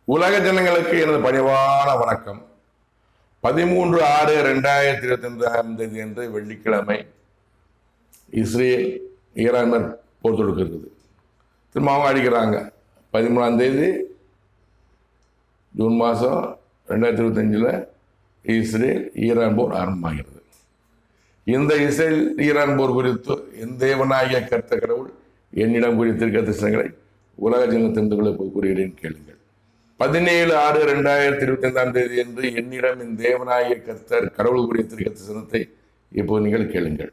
உலக ஜனங்களுக்கு எனது பணிவான வணக்கம். 13/6/2025 அன்று வெள்ளிக்கிழமை இஸ்ரேல் ஈரான் போர் தொடுக்கிறது. திரும்ப அவங்க அடிக்கிறாங்க. 13ஆம் தேதி ஜூன் மாதம் 2025 இஸ்ரேல் ஈரான் போர் ஆரம்பமாகிறது. இந்த இஸ்ரேல் ஈரான் போர் குறித்து என் தேவனாகிய கர்த்தர் கடவுள் என்னிடம் குறித்திருக்க தரிசனங்களை உலக ஜனத்திற்கு கூறுகிறேன், கேளுங்கள். 17/6/2025 அன்று என்னிடம் என் தேவனாகிய கர்த்தர் கடவுள் குறித்திருக்க தரிசனத்தை இப்போ நீங்கள் கேளுங்கள்.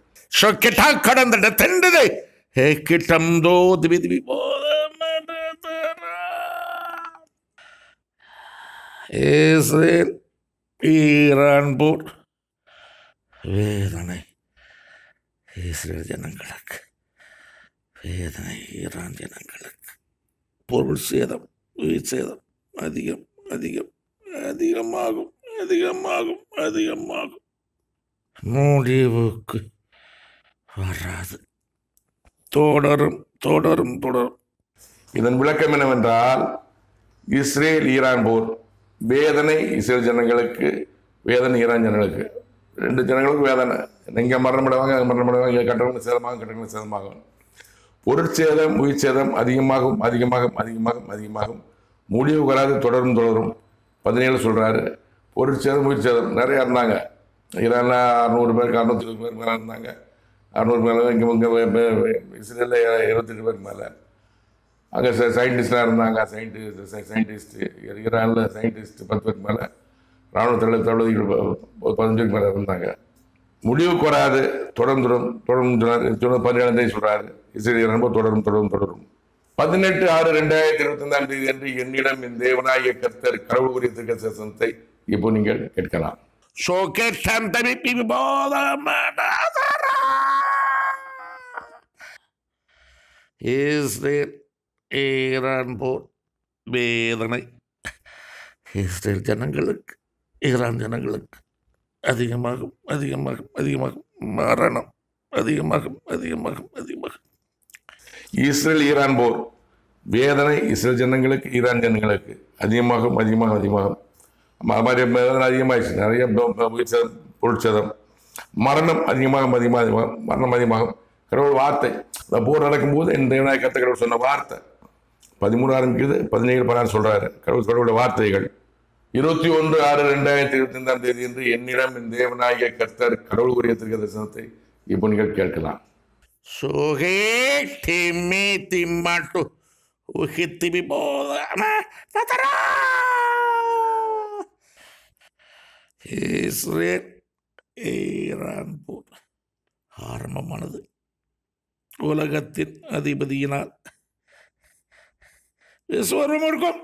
கடந்த தெண்டதை கிட்டம்தோ திவி திவி இஸ்ரேல் ஈரான் போர் வேதனை. இஸ்ரேல் ஜனங்களுக்கு வேதனை, ஈரான் ஜனங்களுக்கு பொருள் சேதம், உயிர் சேதம் அதிகம் அதிகம் அதிகமாகும் அதிகமாகும் அதிகமாகும். முடிவுக்கு வராது, தொடரும் தொடரும் தொடரும். இதன் விளக்கம் என்னவென்றால், இஸ்ரேல் ஈரான் போர் வேதனை. இஸ்ரேல் ஜனங்களுக்கு வேதனை, ஈரான் ஜனங்களுக்கு, ரெண்டு ஜனங்களுக்கு வேதனை. இங்கே மரணமிடுவாங்க, அங்கே மரணமிடுவாங்க, இங்கே கட்டணங்கள் சேதமாகும், கட்டணங்கள் சேதமாகும். பொருட்சேதம், உயிர் சேதம் அதிகமாகும் அதிகமாகும் அதிகமாகும் அதிகமாகும். முடிவு வராது, தொடரும் தொடரும். 17 சொல்கிறாரு. பொருட்சேதம், உயிர் சேதம் நிறையா இருந்தாங்க. ஈரானில் 600 பேருக்கு 620 பேருக்கு மேலே இருந்தாங்க. 600 மேலே. இங்கே இஸ்ரேலில் 28 பேருக்கு மேலே. அங்கே சயின்டிஸ்டாக இருந்தாங்க. சயின்டிஸ்ட்டு ஈரானில் சயின்டிஸ்ட்டு 10 பேருக்கு மேலே. இராணுவ தளபதிகள் 15 பேருக்கு மேலே இருந்தாங்க. முடிவுக்கு வராது, தொடர்ந்து தொடரும் தொடரும். 17ஆம் தேதி சொல்கிறாரு. இஸ்ரேல் ரொம்ப தொடரும் தொடரும் தொடரும். 18/6/2025 அன்று என்னிடம் என் தேவனாகிய கர்த்தர் கடவுள் குறித்திருக்க தரிசனத்தை இப்போ நீங்கள் கேட்கலாம். இஸ்ரேல் ஈரான் போர் வேதனை. இஸ்ரேல் ஜனங்களுக்கு, ஈரான் ஜனங்களுக்கு அதிகமாகும் அதிகமாகும் அதிகமாகும். மரணம் அதிகமாகும் அதிகமாகும் அதிகமாகும். இஸ்ரேல் ஈரான் போர் வேதனை. இஸ்ரேல் ஜனங்களுக்கு, ஈரான் ஜனங்களுக்கு அதிகமாகும் அதிகமாகும் அதிகமாகும். மாதிரி வேதனை அதிகமாகிடுச்சு. நிறைய உயிர் சேதம், பொருட்சேதம், மரணம் அதிகமாகும் அதிகமாக மரணம் அதிகமாகும். கடவுள் வார்த்தை. இந்த போர் நடக்கும்போது என் தேவனாய கர்த்தர் கடவுள் சொன்ன வார்த்தை 13 ஆரம்பிக்குது, 17 சொல்கிறாரு. கடவுளுடைய வார்த்தைகள். 21/6/2025 அன்று என்னிடம் என் தேவனாகிய கர்த்தர் கடவுள் குறித்திருக்க தரிசனத்தை இப்போ நீங்கள் கேட்கலாம். இஸ்ரேல் ஈரான் போர் ஆரம்பமானது. உலகத்தின் அதிபதியினால் விஸ்வரூபம் இருக்கும்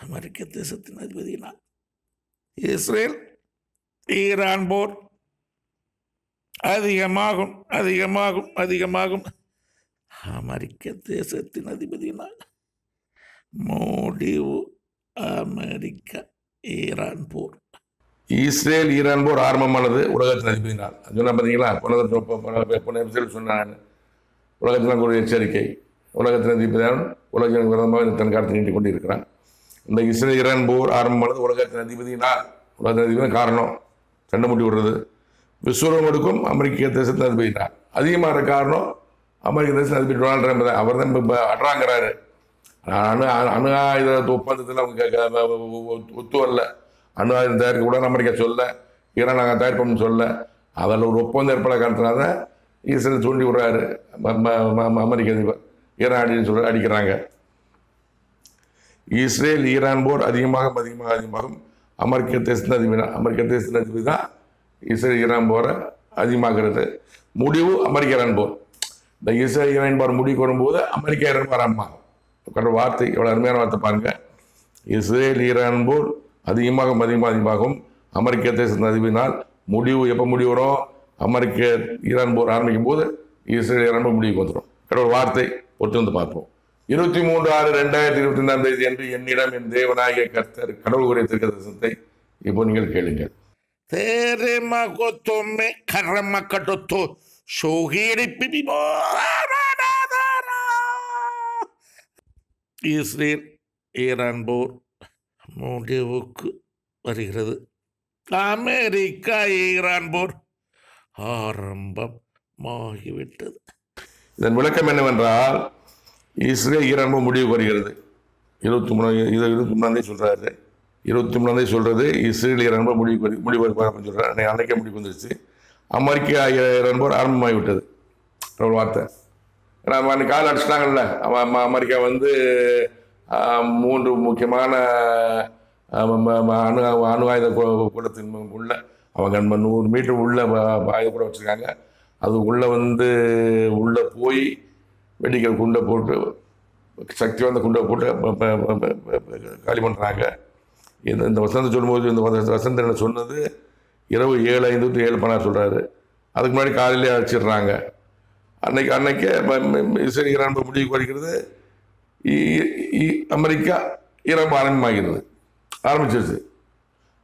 அமெரிக்க தேசத்தின் அதிபதியினால் இஸ்ரேல் ஈரான் போர் அதிகமாகும் அதிகமாகும் அதிகமாகும். அமெரிக்க தேசத்தின் அதிபதியினால் முடிவு அமெரிக்க ஈரான் போர். இஸ்ரேல் ஈரான் போர் ஆரம்பமானது உலகத்தின் அதிபதியினால். சொன்ன பார்த்தீங்களா? சொன்னான். உலகத்தின் ஒரு எச்சரிக்கை. உலகத்தின் அதிபதியான உலகத்தின் விரோதமாக தன் காலத்தை நீட்டிக் கொண்டு இருக்கிறான். இந்த இஸ்ரேல் ஈரான் போர் ஆரம்பமானது உலகத்தின் அதிபதியினால். உலகத்தின் அதிபதியான காரணம் சண்டை முட்டி விடுறது. விஸ்வரூபம் எடுக்கும் அமெரிக்க தேசத்தின் அதிபதினார். அதிகமாக காரணம் அமெரிக்க தேசத்தின் அதிபதி டொனால்ட் ட்ரம்ப் தான். அவர் தான் இப்போ அட்றாங்கிறாரு. அணு ஆயுத ஒப்பந்தத்தில் அவங்க ஒத்து வரல. அணு ஆயுதம் தயாரிக்க கூட அமெரிக்கா சொல்ல, ஈரான் நாங்கள் தயாரிப்போம்னு சொல்ல. அதில் ஒரு ஒப்பந்தம் ஏற்பட காரணத்தினால இஸ்ரேல் தூண்டி விடுறாரு அமெரிக்க அதிபர். ஈரான் அடிக்கிறாங்க. இஸ்ரேல் ஈரான் போர் அதிகமாக அதிகமாக அதிகமாகும். அமெரிக்க தேசத்தின் அதிபதி தான் இஸ்ரேல் ஈரான் போரை அதிகமாகிறது. முடிவு அமெரிக்க ஈரான் போர். இந்த இஸ்ரேல் ஈரான் போர் முடிவுக்கு வரும்போது அமெரிக்கா ஈரான் போர் ஆரம்பமாகும். வார்த்தை எவ்வளோ அருமையான வார்த்தை பாருங்க. இஸ்ரேல் ஈரான் போர் அதிகமாக அதிகமாகும். அமெரிக்க தேசத்தின் அதிபதினால் முடிவு எப்போ முடிவு வரும்? அமெரிக்க ஈரான் போர் ஆரம்பிக்கும் போது இஸ்ரேல் ஈரான் போர் முடிவுக்கு வந்துடும். கடவுள் வார்த்தை பொறுத்து வந்து பார்ப்போம். 23/6/2025 அன்று என்னிடம் என் தேவனாகிய கர்த்தர் கடவுள் குறித்திருக்க தரிசனத்தை இப்போ நீங்கள் கேளுங்கள். இஸ்ரேல் ஈரான் போர் முடிவுக்கு வருகிறது. அமெரிக்கா ஈரான் போர் ஆரம்பமாகிவிட்டது. இதன் விளக்கம் என்னவென்றால், இஸ்ரேல் ஈரான் போர் முடிவுக்கு வருகிறது. 23 சொல்றாரு. 23 சொல்றது இஸ்ரேல் ஈரான் போர் முடிவு அப்படின்னு சொல்றாரு. அன்னைக்கே முடிவு வந்துருச்சு. அமெரிக்கா ஈரான் போர் ஆரம்பமாகிவிட்டது. ஒரு வார்த்தை. ஏன்னா அன்னைக்கு கால் அடிச்சிட்டாங்கல்ல. அமெரிக்கா வந்து 3 முக்கியமான அணு ஆயுத கூடத்தின் உள்ள அவங்க 100 மீட்டர் உள்ள ஆயுத கூட வச்சுருக்காங்க. அது உள்ளே வந்து உள்ளே போய் வெடிக்கிற குண்டை போட்டு சக்தி வந்த குண்டை போட்டு காலி பண்ணுறாங்க. இந்த வசந்தம் சொல்லும்போது இந்த வசந்தம் என்ன சொன்னது, இரவு 7:05 to 7:16 சொல்கிறாரு. அதுக்கு முன்னாடி காலையிலே அடிச்சிடுறாங்க. அன்னைக்கே இஸ்ரேல் ஈரான் முடிவுக்கு வருகிறது. அமெரிக்கா ஈரான் ஆரம்பிச்சிருச்சு.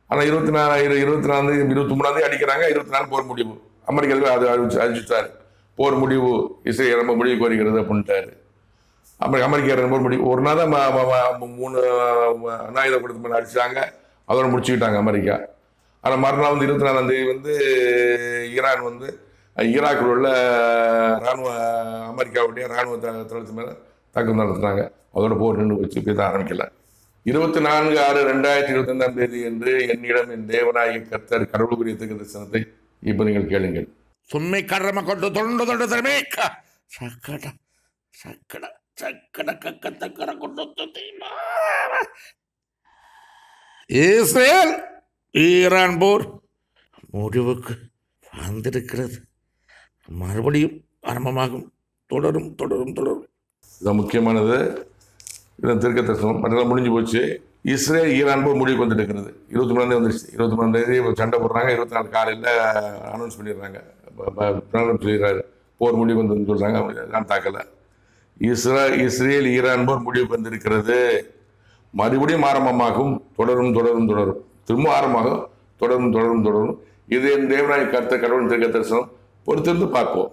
ஆனால் 23 அடிக்கிறாங்க. 24 போர் முடிவு. அமெரிக்காவுக்கு அது அறிவிச்சிட்டாரு. போர் முடிவு இஸ்ரேல் ஈரான் முடிவுக்கு வருகிறது அப்படின்ட்டாரு. அமெரிக்கா ஈரான் போர் முடிவு. ஒரு நாள் தான் 3 அணு ஆயுத கூடத்து மேலே அடிச்சாங்க. அதோட முடிச்சுக்கிட்டாங்க அமெரிக்கா. ஆனால் மறுநாள் வந்து 24 வந்து ஈரான் வந்து ஈராக்கில் உள்ள அமெரிக்காவுடைய இராணுவ தளத்து மேலே தாக்குதல் நடத்துனாங்க. அதோட போர் நின்று வச்சு பேச ஆரம்பிக்கல. 24/6/2025 என்று என்னிடம் என் தேவனாகிய கர்த்தர் கடவுளுக்குரிய தரிசனத்தை இப்ப நீங்கள் கேளுங்கள். சும்மை கர்ம கொண்டு தொண்டு தொண்டு தரமேக்க சக்கட சக்கட சக்கட கக்கத்தக்கர கொண்டு இஸ்ரேல் ஈரான் போர் முடிவுக்கு வந்திருக்கிறது. மறுபடியும் ஆரம்பமாகும். தொடரும் தொடரும் தொடரும். இதுதான் முக்கியமானது. இதன் தீர்க்க தரிசனம் மற்றெல்லாம் முடிஞ்சு போச்சு. இஸ்ரேல் ஈரான் போர் முடிவுக்கு வந்துட்டு இருக்கிறது. 23 வந்துருச்சு. 23 சண்டை போடுறாங்க. 24 காலையில் அனௌன்ஸ் பண்ணிடுறாங்க. சொல்லிடுறாரு போர் முடிவு வந்து சொல்கிறாங்க. நான் தாக்கலை. இஸ்ரேல் ஈரான் போர் முடிவுக்கு வந்திருக்கிறது. மறுபடியும் ஆரம்பமாகும். தொடரும் தொடரும் தொடரும். திரும்ப ஆரம்பமாகும். தொடரும் தொடரும் தொடரும். இது என் தேவனாய் கர்த்தர் கடவுள் தீர்க்க தரிசனம். பொறுத்திருந்து பார்ப்போம்.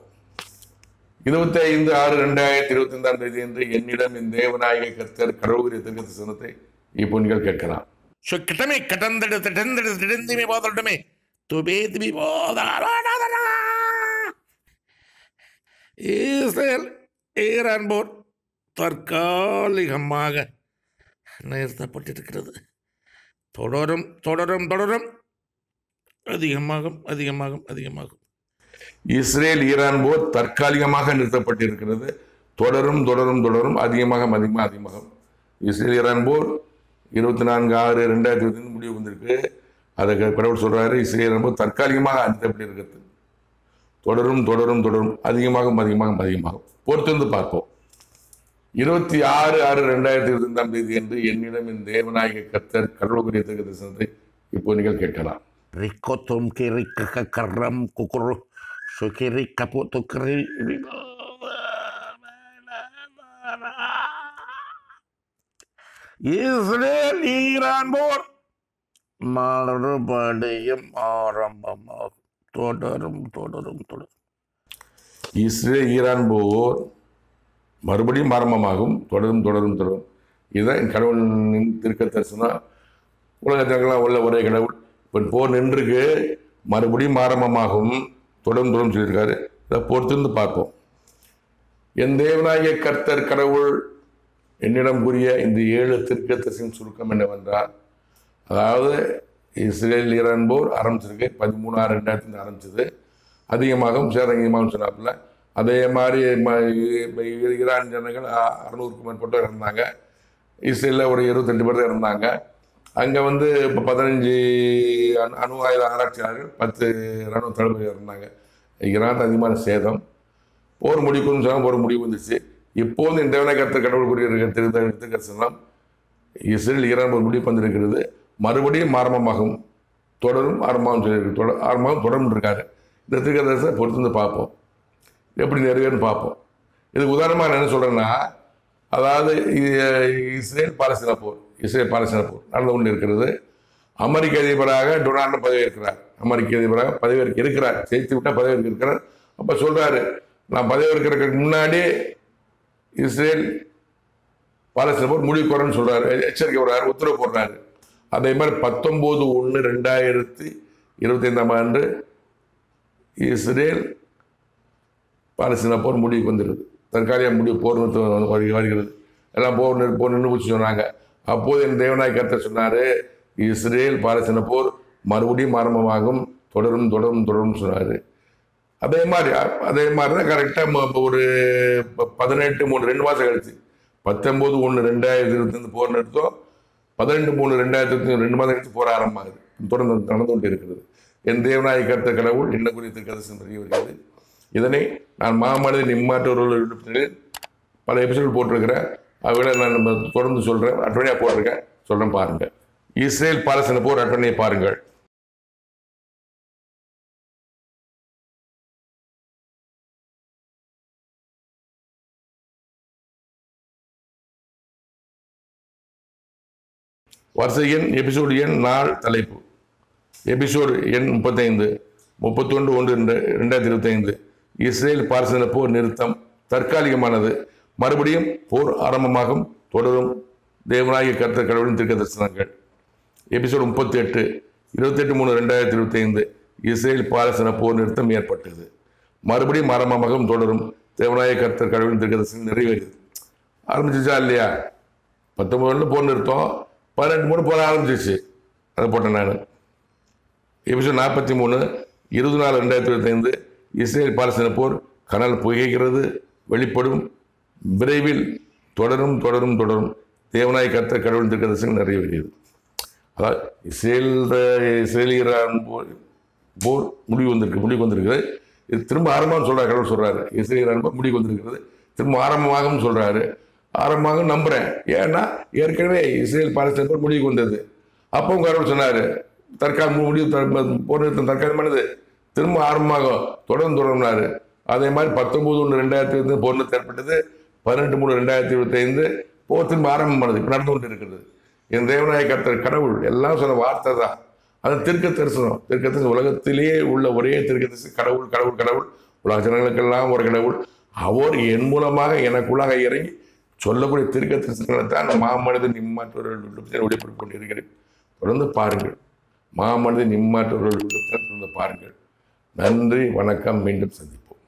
25/6/2025 என்று என்னிடம் என் தேவனாகிய கர்த்தர் கடவுளுடைய தீர்க்க தரிசனத்தை இப்போ நீங்கள் கேட்கலாம். இஸ்ரேல் ஈரான் போர் தற்காலிகமாக நிறுத்தப்பட்டிருக்கிறது. தொடரும் தொடரும் தொடரும். அதிகமாகும் அதிகமாகும் அதிகமாகும். இஸ்ரேல் ஈரான் போர் தற்காலிகமாக நிறுத்தப்பட்டிருக்கிறது. தொடரும் தொடரும் தொடரும். அதிகமாக அதிகமாக அதிகமாகும். இஸ்ரேல் ஈரான் போர் 24/6/2025 முடிவு வந்திருக்கு. அதை கடவுள் சொல்றாரு. இஸ்ரேல் ஈரான் போர் தற்காலிகமாக நிறுத்தப்பட்டிருக்கிறது. தொடரும் தொடரும் தொடரும். அதிகமாகும் அதிகமாகும் அதிகமாகும். பொறுத்திருந்து பார்ப்போம். 26/6/2025 என்று என்னிடம் என் தேவனாகிய கர்த்தர் கடவுளுடைய தீர்க்க தரிசனத்தை இப்போ நீங்கள் கேட்கலாம். ரிக்கோத்தும் கிரிக்க கரம் குக்குரு சுகிரி கபோத்து கிரி இஸ்ரேல் ஈரான் போர் மறுபடியும் ஆரம்பமாகும். தொடரும் தொடரும் தொடரும். இஸ்ரேல் ஈரான் போர் மறுபடியும் ஆரம்பமாகும். தொடரும் தொடரும் தொடரும். இதுதான் கடவுளின் தீர்க்க தரிசனம். உலகத்திற்கெல்லாம் உள்ள ஒரே கடவுள். இப்போ போர் நின்றுக்கு மறுபடியும் ஆரம்பமாகும். தொடர்ந்து தொடர்ந்து சொல்லியிருக்காரு. இதை பொறுத்திருந்து பார்ப்போம். என் தேவனாகிய கர்த்தர் கடவுள் என்னிடம் கூறிய இந்த 7 தீர்க்க தரிசன சுருக்கம் என்னவென்றால், அதாவது இஸ்ரேல் ஈரான் போர் ஆரம்பிச்சிருக்கு. 13/6/2025 ஆரம்பிச்சது. அதிகமாகவும் சேதங்கமாகவும் சொன்னாப்புல. அதே மாதிரி ஈரான் ஜனங்கள் 600க்கும் மேற்பட்டோர் இருந்தாங்க. இஸ்ரேலில் ஒரு 28 பேர் தான் இருந்தாங்க. அங்கே வந்து இப்போ 15 அணு ஆயுத ஆராய்ச்சியாளர்கள், 10 இராணுவ தளபதி இருந்தாங்க. ஈரான் அதிகமான சேதம். போர் முடிவுன்னு சொன்னால் போர் முடிவு வந்துச்சு. இப்போது இந்த தேவனாகிய கர்த்தர் கடவுள் கூறிய தீர்க்கதரிசனம் இஸ்ரேல் ஈரான் போர் முடிவுக்கு வந்திருக்கிறது. மறுபடியும் ஆரம்பமாகும். தொடரும் ஆரம்பமாகும் சொல்லியிருக்கு. ஆரம்பமாகும் தொடர்ந்து இருக்காரு. இந்த தீர்க்கதரிசனம் பொறுத்து பார்ப்போம். எப்படி நிறைவேறுன்னு பார்ப்போம். இதுக்கு உதாரணமாக நான் என்ன சொல்கிறேன்னா, அதாவது இஸ்ரேல் பாலஸ்தீன போர் நடந்து கொண்டு இருக்கிறது. அமெரிக்க அதிபராக டொனால்டு பதவியேற்கிறார். அமெரிக்க அதிபராக பதவியேற்க இருக்கிறார். ஜெயித்து விட்டால் பதவியேற்க இருக்கிறார். அப்போ சொல்கிறாரு, நான் பதவியேற்கிறதுக்கு முன்னாடி இஸ்ரேல் பாலஸ்தீன போர் முடிவுக்கு வரணும்னு சொல்றாரு, எச்சரிக்கை வர்றாரு, உத்தரவு போடுறாரு. அதே மாதிரி 19/1/2025 இஸ்ரேல் பாலஸ்தீன போர் முடிவுக்கு வந்துடுது. தற்காலிக முடிவு போர் நிறுத்தம் வருகிறது. எல்லாம் போர் நின்று போச்சு சொன்னாங்க. அப்போது என் தேவனாய் கர்த்தர் சொன்னாரு, இஸ்ரேல் பாலஸ்தீன போர் மறுபடியும் ஆரம்பமாகும், தொடரும் தொடரும் தொடரும் சொன்னாரு. அதே மாதிரி தான் கரெக்டாக ஒரு 18/3 2 மாதம் கழிச்சு 19/1/2025 போர் நிறுத்தம், 12/3/2025 2 மாதம் கழிச்சு போர் ஆரம்பமாகுது. தொடர்ந்து நடந்து கொண்டு இருக்கிறது. என் தேவனாய் கர்த்தர் கடவுள் என்ன குறித்து கதை தெரிய வருகிறது. இதனை நான் மாமனிதன் இம்மாற்றவர்கள் பல எபிசோடு போட்டிருக்கிறேன். அதை நான் தொடர்ந்து சொல்கிறேன். அட்டவணையாக போட்டிருக்கேன், சொல்கிறேன் பாருங்கள். இஸ்ரேல் பாலஸ்தீன போர் அட்டவணையை பாருங்கள். வரிசை எண், எபிசோடு எண், நாள், தலைப்பு. எபிசோடு எண் 35, 31/1/2025. இஸ்ரேல் பாலஸ்தீன போர் நிறுத்தம் தற்காலிகமானது, மறுபடியும் போர் ஆரம்பமாகும், தொடரும் தேவனாகிய கர்த்தர் கடவுளின் தீர்க்க தரிசனங்கள். எபிசோடு 38, 28/3/2025. இஸ்ரேல் பாலஸ்தீன போர் நிறுத்தம் ஏற்பட்டது, மறுபடியும் ஆரம்பமாகும், தொடரும் தேவனாகிய கர்த்தர் கடவுளின் தீர்க்க தரிசனம் நிறைவேறுது. ஆரம்பிச்சிச்சா இல்லையா? 19 போர் நிறுத்தம், 18 போர் ஆரம்பிச்சிச்சு. அதை போட்டேன் நான். எபிசோடு 43, 24/2025. இஸ்ரேல் பாலஸ்தீன போர் கனல் புகைகிறது, வெளிப்படும், விரைவில் தொடரும் தொடரும் தொடரும் தேவனாய் கர்த்தர் கடவுளின் தீர்க்க தரிசனம் நிறைவேறியது. அதாவது இஸ்ரேல் ஈரான் போர் முடிவு வந்திருக்கிறது. இது திரும்ப ஆரம்பம்னு சொல்றாரு, கடவுள் சொல்றாரு. இஸ்ரேல் ஈரான் போர் முடிவு வந்திருக்கிறது, திரும்ப ஆரம்பமாகும் சொல்றாரு. ஆரம்பமாக நம்புறேன். ஏன்னா ஏற்கனவே இஸ்ரேல் பாலஸ்தீன போர் முடிவுக்கு வந்தது. அப்பவும் கடவுள் சொன்னாரு, முடிவு போர் நிறுத்தம் தற்காலிகமானது, திரும்ப ஆரம்பமாக தொடர்ந்து தொடர்ந்தாரு. அதே மாதிரி 19/1/2025 போர் நிறுத்தம் ஏற்பட்டது. 18/3/2025 போர் திரும்ப ஆரம்பமானது. இப்போ நடந்து கொண்டு இருக்கிறது. என் தேவனாய கர்த்தர் கடவுள் எல்லாம் சொன்ன வார்த்தை தான். அது தீர்க்க தரிசனம். உலகத்திலேயே உள்ள ஒரே தீர்க்க தரிசனம் கடவுள் கடவுள் கடவுள். உலக ஜனங்களுக்கெல்லாம் ஒரு கடவுள். அவர் என் மூலமாக எனக்குள்ளாக இறங்கி சொல்லக்கூடிய தீர்க்க தரிசனங்களை தான் மாமனிதன் இம்மாற்றவர்கள் வெளிப்படுத்திக் கொண்டிருக்கிறேன். தொடர்ந்து பாருங்கள். மாமனிதன் இம்மாற்றவர்கள் தொடர்ந்து பாருங்கள். நன்றி, வணக்கம். மீண்டும் சந்திப்போம்.